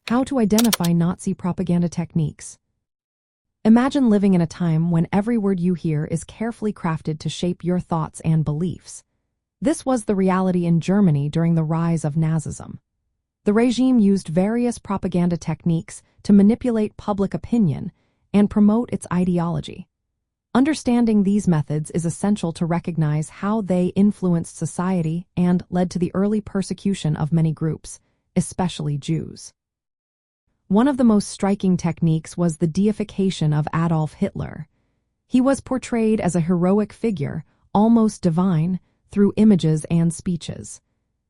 How to identify Nazi propaganda techniques. Imagine living in a time when every word you hear is carefully crafted to shape your thoughts and beliefs. This was the reality in Germany during the rise of Nazism. The regime used various propaganda techniques to manipulate public opinion and promote its ideology. Understanding these methods is essential to recognize how they influenced society and led to the early persecution of many groups, especially Jews. One of the most striking techniques was the deification of Adolf Hitler. He was portrayed as a heroic figure, almost divine, through images and speeches.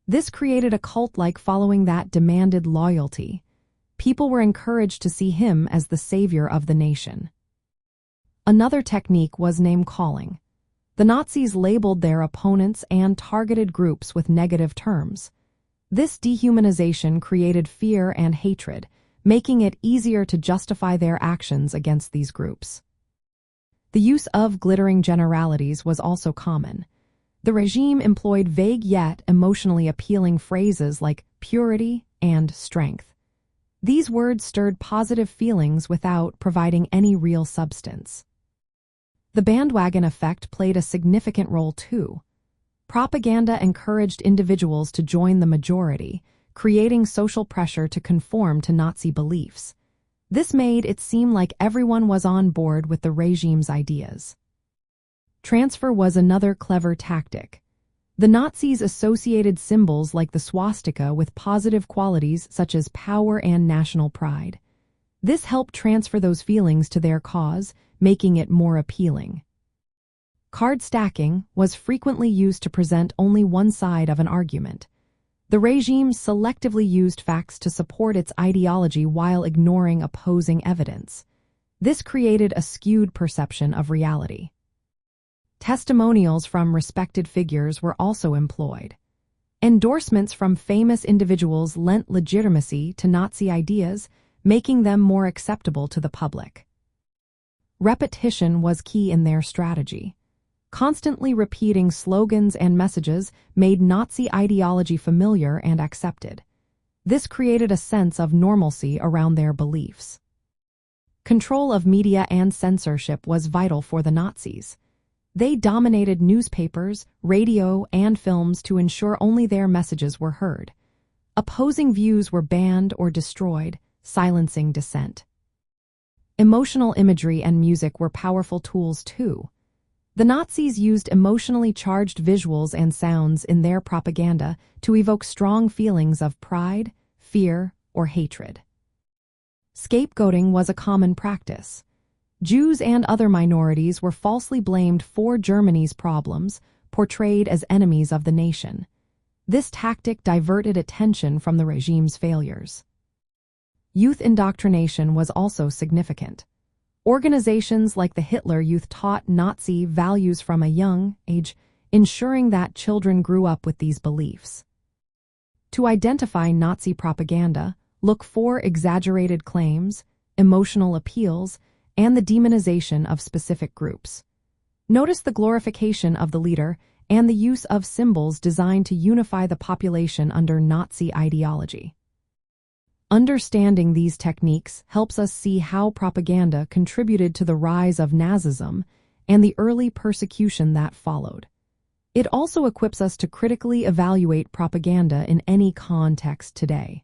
This created a cult-like following that demanded loyalty. People were encouraged to see him as the savior of the nation. Another technique was name-calling. The Nazis labeled their opponents and targeted groups with negative terms. This dehumanization created fear and hatred, making it easier to justify their actions against these groups. The use of glittering generalities was also common. The regime employed vague yet emotionally appealing phrases like purity and strength. These words stirred positive feelings without providing any real substance. The bandwagon effect played a significant role too. Propaganda encouraged individuals to join the majority, creating social pressure to conform to Nazi beliefs. This made it seem like everyone was on board with the regime's ideas. Transfer was another clever tactic. The Nazis associated symbols like the swastika with positive qualities such as power and national pride. This helped transfer those feelings to their cause, making it more appealing. Card stacking was frequently used to present only one side of an argument. The regime selectively used facts to support its ideology while ignoring opposing evidence. This created a skewed perception of reality. Testimonials from respected figures were also employed. Endorsements from famous individuals lent legitimacy to Nazi ideas, making them more acceptable to the public. Repetition was key in their strategy. Constantly repeating slogans and messages made Nazi ideology familiar and accepted. This created a sense of normalcy around their beliefs. Control of media and censorship was vital for the Nazis. They dominated newspapers, radio, and films to ensure only their messages were heard. Opposing views were banned or destroyed, silencing dissent. Emotional imagery and music were powerful tools too. The Nazis used emotionally charged visuals and sounds in their propaganda to evoke strong feelings of pride, fear, or hatred. Scapegoating was a common practice. Jews and other minorities were falsely blamed for Germany's problems, portrayed as enemies of the nation. This tactic diverted attention from the regime's failures. Youth indoctrination was also significant. Organizations like the Hitler Youth taught Nazi values from a young age, ensuring that children grew up with these beliefs. To identify Nazi propaganda, look for exaggerated claims, emotional appeals, and the demonization of specific groups. Notice the glorification of the leader and the use of symbols designed to unify the population under Nazi ideology. Understanding these techniques helps us see how propaganda contributed to the rise of Nazism and the early persecution that followed. It also equips us to critically evaluate propaganda in any context today.